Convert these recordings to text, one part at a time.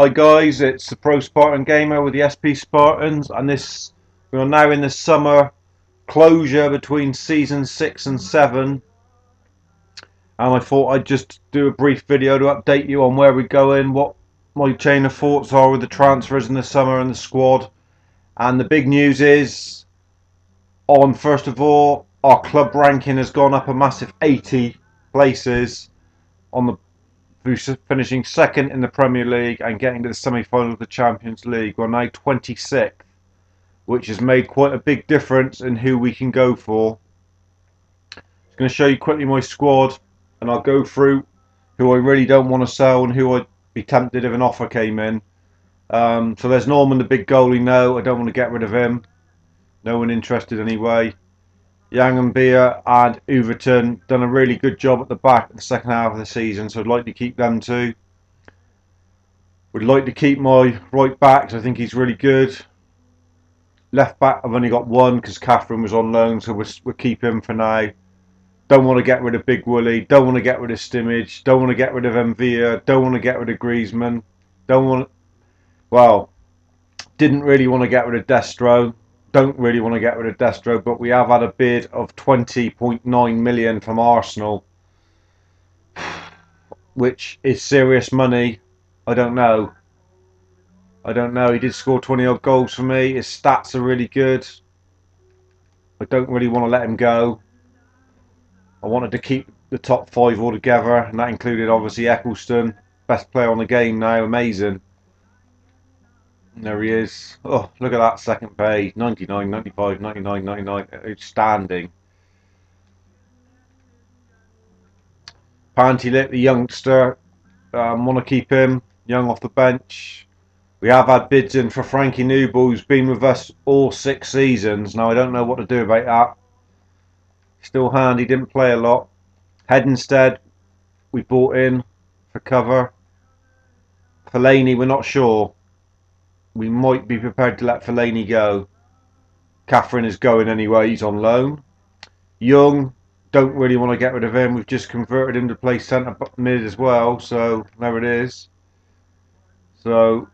Hi guys, it's the Pro Spartan Gamer with the SP Spartans, and we are now in the summer closure between season 6 and 7, and I thought I'd just do a brief video to update you on where we're going, what my chain of thoughts are with the transfers in the summer and the squad. And the big news is, first of all, our club ranking has gone up a massive 80 places on the finishing second in the Premier League and getting to the semi-final of the Champions League. We're now 26th, which has made quite a big difference in who we can go for. I'm going to show you quickly my squad, and I'll go through who I really don't want to sell and who I'd be tempted if an offer came in. So there's Norman, the big goalie. No, I don't want to get rid of him. No one interested anyway. Yang and Beer and Overton done a really good job at the back in the second half of the season, so I'd like to keep them too. Would like to keep my right backs. I think he's really good. Left back, I've only got one because Catherine was on loan, so we'll keep him for now. Don't want to get rid of Big Willie. Don't want to get rid of Stimage. Don't want to get rid of Mvia. Don't want to get rid of Griezmann. Didn't really want to get rid of Destro. Don't really want to get rid of Destro, but we have had a bid of 20.9 million from Arsenal, which is serious money. I don't know. He did score 20 odd goals for me. His stats are really good. I don't really want to let him go. I wanted to keep the top 5 altogether, and that included obviously Eccleston, best player on the game now. Amazing. There he is. Oh, look at that second page. 99, 95, 99, 99. Outstanding. Panty-Lit, the youngster. Want to keep him young off the bench. We have had bids in for Frankie Nouble, who's been with us all 6 seasons. Now, I don't know what to do about that. Still handy, didn't play a lot. Hedenstead, we bought in for cover. Fellaini, we're not sure. We might be prepared to let Fellaini go. Catherine is going anyway, he's on loan. Young, don't really want to get rid of him. We've just converted him to play centre mid as well, so there it is. So,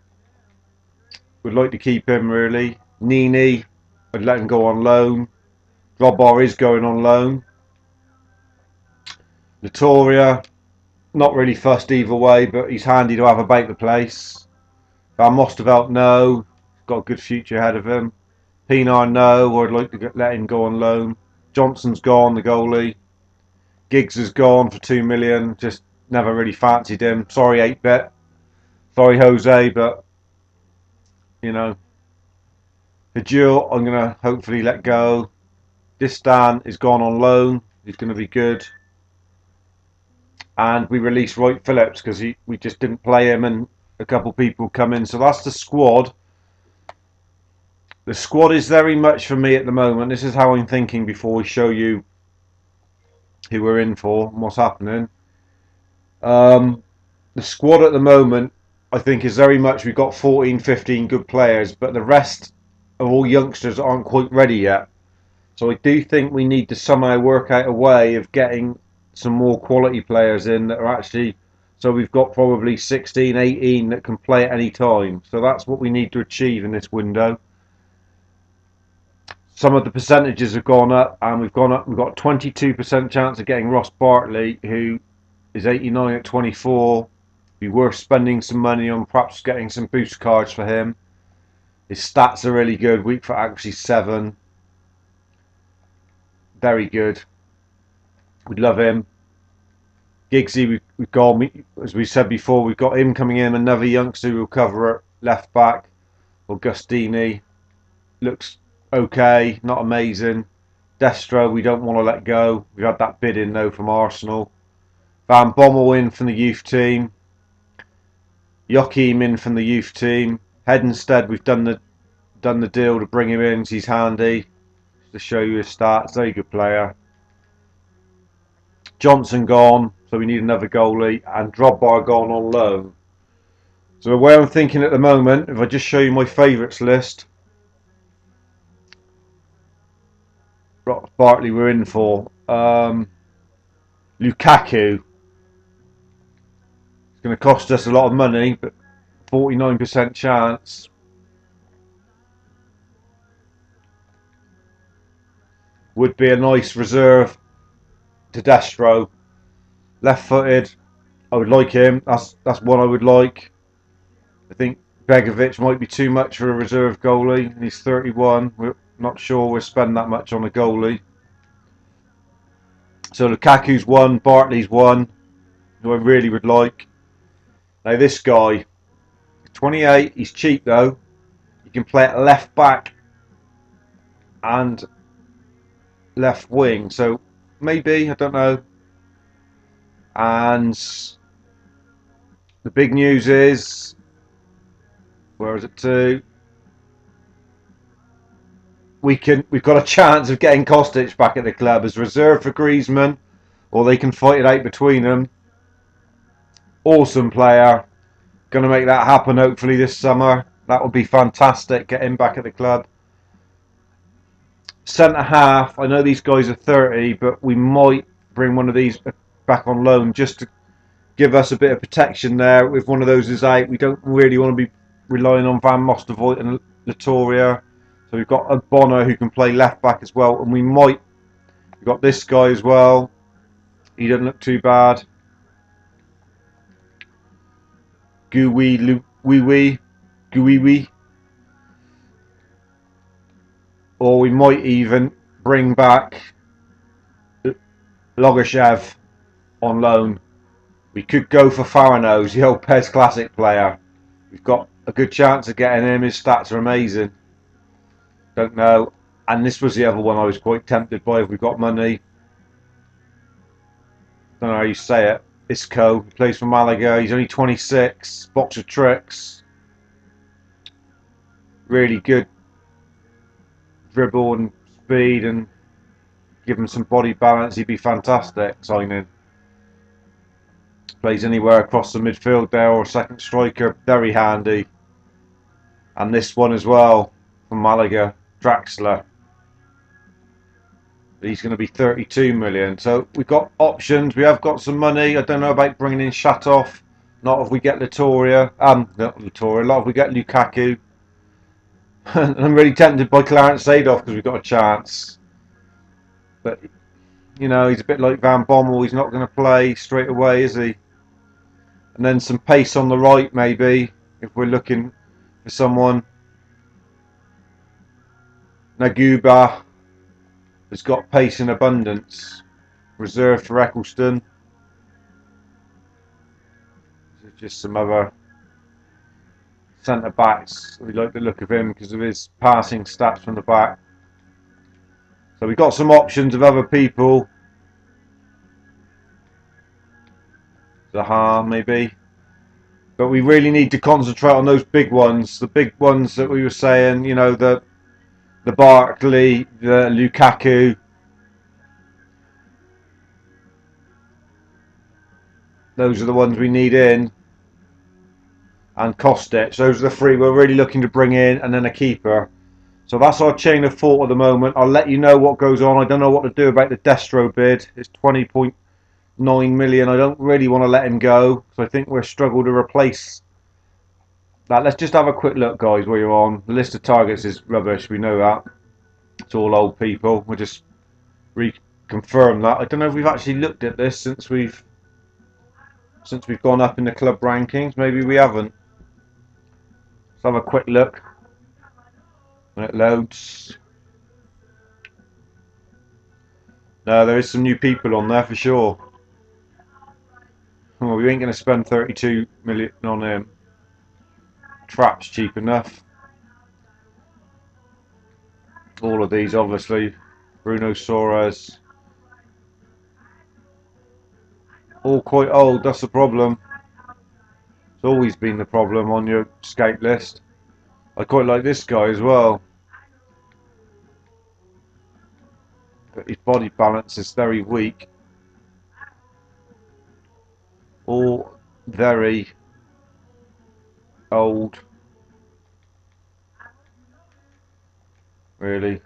we'd like to keep him really. Nini, I'd let him go on loan. Robbar is going on loan. Latoria, not really fussed either way, but he's handy to have about the place. Van Mosterveld, no. Got a good future ahead of him. Pinar, no. Or I'd like to let him go on loan. Johnson's gone, the goalie. Giggs is gone for 2 million. Just never really fancied him. Sorry, 8-bit. Sorry, Jose, but you know. Hajul, I'm going to hopefully let go. Distan is gone on loan. He's going to be good. And we released Wright Phillips because we just didn't play him, and a couple people come in. So that's the squad. The squad is very much for me at the moment. This is how I'm thinking before we show you who we're in for and what's happening. The squad at the moment, I think, is very much, we've got 14, 15 good players, but the rest of all youngsters aren't quite ready yet. So I do think we need to somehow work out a way of getting some more quality players in that are actually, so we've got probably 16, 18 that can play at any time. So that's what we need to achieve in this window. Some of the percentages have gone up, and we've got 22% chance of getting Ross Bartley, who is 89 at 24. Be worth spending some money on perhaps getting some boost cards for him. His stats are really good. Weak for accuracy 7. Very good. We'd love him. Giggsy, we've got, as we said before, we've got him coming in. Another youngster who will cover it. Left back, Augustini. Looks okay, not amazing. Destro, we don't want to let go. We've had that bid in though from Arsenal. Van Bommel in from the youth team. Joachim in from the youth team. Hedenstead, we've done the deal to bring him in. So he's handy. Just to show you his stats, very good player. Johnson gone, so we need another goalie, and Drogba gone on loan. So the way I'm thinking at the moment, if I just show you my favourites list, Bartley we're in for. Lukaku. It's going to cost us a lot of money, but 49% chance. Would be a nice reserve to Destro. Left-footed. I would like him. That's one I would like. I think Begovic might be too much for a reserve goalie. He's 31. We're not sure we'll spend that much on a goalie. So Lukaku's one, Bartley's one, who I really would like. Now this guy, 28. He's cheap though. You can play at left back and left wing. So maybe, I don't know. And the big news is, where is it to? We've got a chance of getting Kostic back at the club as reserve for Griezmann, or they can fight it out between them. Awesome player. Going to make that happen hopefully this summer. That would be fantastic. Get him back at the club. Centre half. I know these guys are 30, but we might bring one of these back on loan just to give us a bit of protection there. If one of those is out, we don't really want to be relying on Van Mostervoort and Latoria. So we've got a Bonner who can play left back as well, and we've got this guy as well. He doesn't look too bad. Gooey. Or we might even bring back Logashev on loan. We could go for Faranos, the old PES Classic player. We've got a good chance of getting him. His stats are amazing. Don't know. And this was the other one I was quite tempted by if we've got money. Don't know how you say it. Isco, he plays for Malaga. He's only 26. Box of tricks. Really good dribble and speed, and give him some body balance. He'd be fantastic signing. Plays anywhere across the midfield there, or second striker. Very handy. And this one as well from Malaga, Draxler. He's going to be 32 million. So we've got options. We have got some money. I don't know about bringing in Shatov. Not if we get Latoria. Not Latoria. Not if we get Lukaku. I'm really tempted by Clarence Seedorf because we've got a chance. But, you know, he's a bit like Van Bommel. He's not going to play straight away, is he? And then some pace on the right, maybe, if we're looking for someone. Naguba has got pace in abundance. Reserved for Eccleston. Just some other centre backs. We like the look of him because of his passing stats from the back. So we've got some options of other people. Zaha maybe. But we really need to concentrate on those big ones. The big ones that we were saying, you know, the Barkley, the Lukaku. Those are the ones we need in. And Kostic. Those are the three we're really looking to bring in, and then a keeper. So that's our chain of thought at the moment. I'll let you know what goes on. I don't know what to do about the Destro bid. It's 20.9 million. I don't really want to let him go, because I think we're struggling to replace that. Let's just have a quick look, guys, while you're on. The list of targets is rubbish. We know that. It's all old people. We'll just reconfirm that. I don't know if we've actually looked at this since we've gone up in the club rankings. Maybe we haven't. Let's have a quick look when it loads. No, there is some new people on there for sure. Well, we ain't going to spend 32 million on him. Trap's cheap enough. All of these, obviously. Bruno Soares. All quite old, that's the problem. It's always been the problem on your scout list. I quite like this guy as well. But his body balance is very weak. All very old. Really.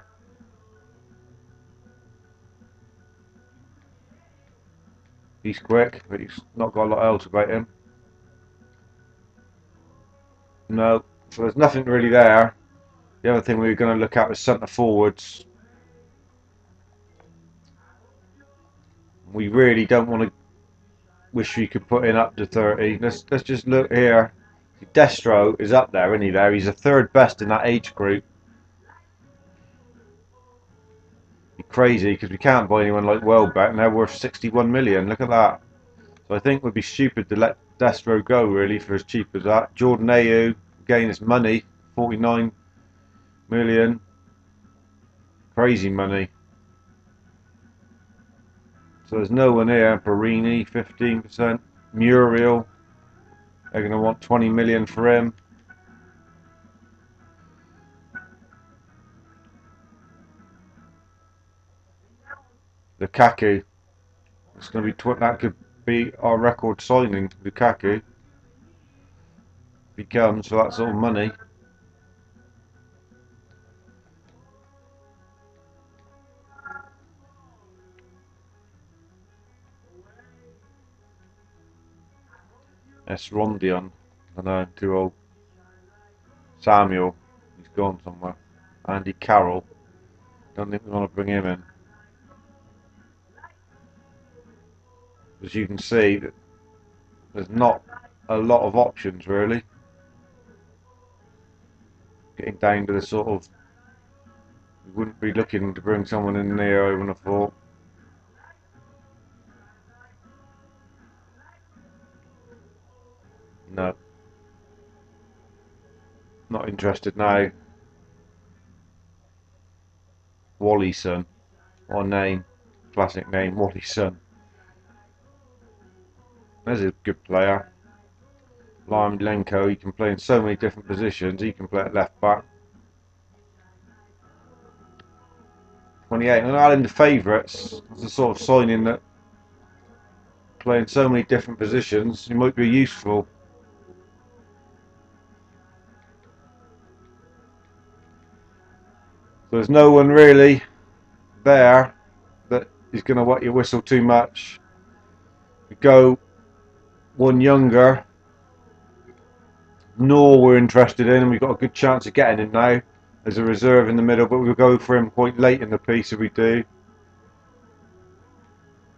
He's quick, but he's not got a lot else about him. No, so there's nothing really there. The other thing we were going to look at was centre forwards. We really don't want to. Wish we could put in up to 30. Let's just look here. Destro is up there, isn't he? There, he's the third best in that age group. Crazy because we can't buy anyone like Welbeck, and they're worth 61 million. Look at that. So I think it would be stupid to let Destro go really for as cheap as that. Jordan Ayew, again, it's money, 49 million. Crazy money. So there's no one here. Perini, 15%. Muriel, they're going to want 20 million for him. Lukaku, it's going to be that could be our record signing. Lukaku, if he comes for that sort of money. Rondion, I know, too old. Samuel, he's gone somewhere. Andy Carroll, don't think we want to bring him in. As you can see, there's not a lot of options really. Getting down to the sort of, we wouldn't be looking to bring someone in there, I wouldn't have thought. No. Not interested now. Wallyson. What a name. Classic name, Wallyson. There's a good player. Lime Lenko, he can play in so many different positions. He can play at left back. 28. And add in the favourites. It's a sort of signing that playing so many different positions, he might be useful. So there's no one really there that is going to wet your whistle too much. We go one younger. Nor we're interested in, and we've got a good chance of getting him now as a reserve in the middle, but we'll go for him quite late in the piece if we do.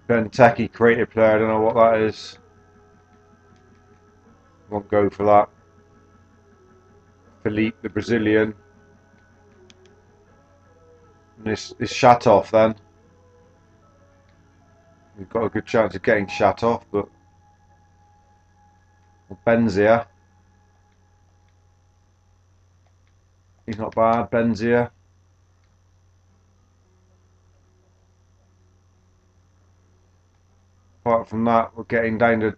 Benteke, creative player, I don't know what that is. Won't go for that. Philippe, the Brazilian. And this is Shatov then. We've got a good chance of getting Shatov, but Benzia. He's not bad, Benzia. Apart from that, we're getting down to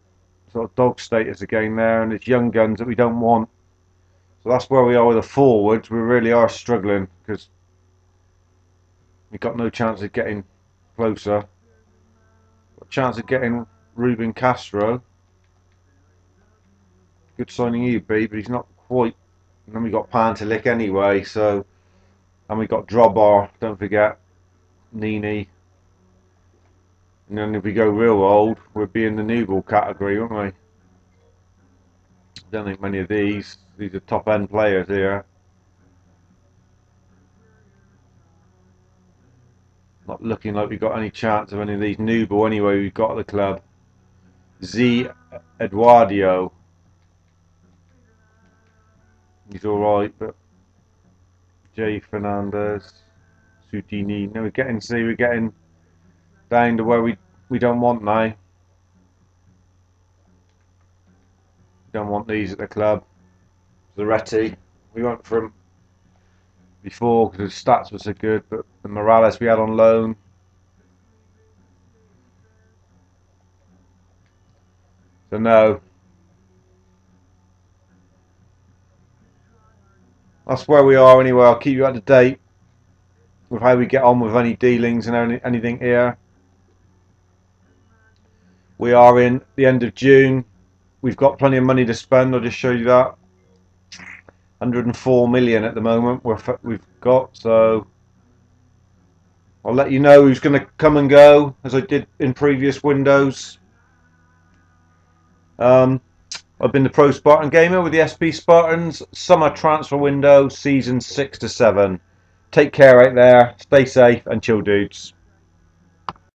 sort of dog status again there, and it's young guns that we don't want. So that's where we are with the forwards. We really are struggling because we've got no chance of getting closer. Got a chance of getting Ruben Castro. Good signing he'd be, but he's not quite. And then we got Pantelic anyway, so. And we got Drobar, don't forget. Nini. And then if we go real old, we'll be in the new ball category, won't we? Don't think many of these are top end players here. Not looking like we've got any chance of any of these new ball anyway we've got at the club. Z Eduardo. He's alright, but J Fernandez, Sutini. No, we're getting down to where we don't want now. Don't want these at the club. Zaretti, we went from before because his stats were so good, but the Morales we had on loan. So no. That's where we are anyway. I'll keep you up to date with how we get on with any dealings and anything here. We are in the end of June. We've got plenty of money to spend. I'll just show you that. 104 million at the moment we've got, so I'll let you know who's going to come and go as I did in previous windows. I I've been the Pro Spartan Gamer with the SP Spartans. Summer transfer window, season 6 to 7. Take care out there. Stay safe and chill, dudes.